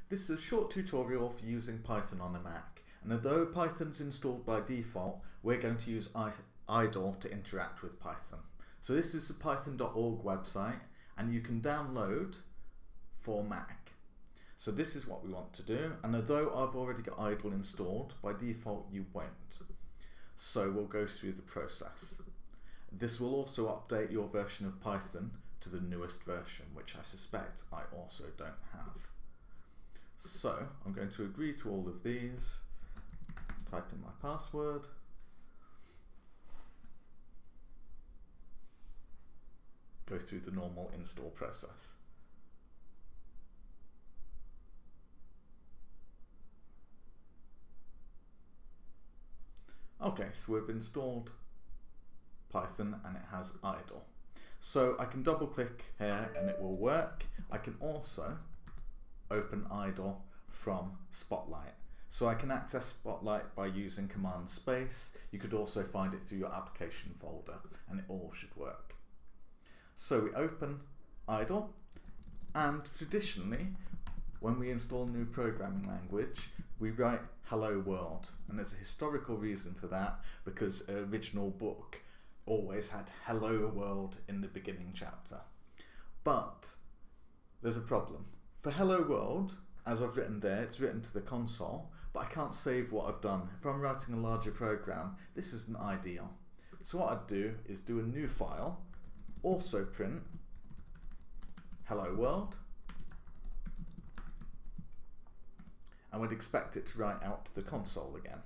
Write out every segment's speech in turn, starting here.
This is a short tutorial for using Python on a Mac, and although Python's installed by default, we're going to use idle to interact with Python. So this is the python.org website, and you can download for Mac. So this is what we want to do, and although I've already got idle installed, by default you won't. So we'll go through the process. This will also update your version of Python to the newest version, which I suspect I also don't have. So I'm going to agree to all of these, type in my password, go through the normal install process. Okay, so we've installed Python and it has idle. So I can double click here and it will work. I can also open idle from Spotlight. So I can access Spotlight by using command space. You could also find it through your application folder and it all should work. So we open idle, and traditionally when we install a new programming language we write hello world, and there's a historical reason for that because an original book always had hello world in the beginning chapter. But there's a problem. For hello world, as I've written there, it's written to the console, but I can't save what I've done. If I'm writing a larger program, this isn't ideal. So what I'd do is do a new file, also print hello world, and would expect it to write out to the console again.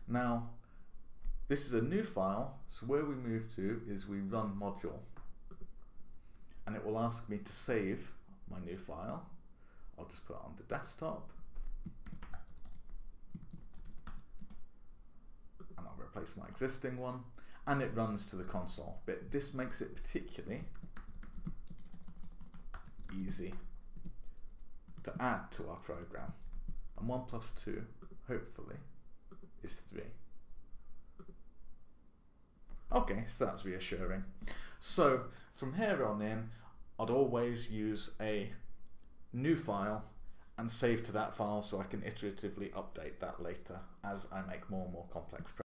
Now, this is a new file, so where we move to is we run module, and it will ask me to save my new file. I'll just put it on the desktop, and I'll replace my existing one, and it runs to the console. But this makes it particularly easy to add to our program, and 1 plus 2 hopefully is 3. Okay, so that's reassuring. So from here on in, I'd always use a new file and save to that file so I can iteratively update that later as I make more and more complex programs.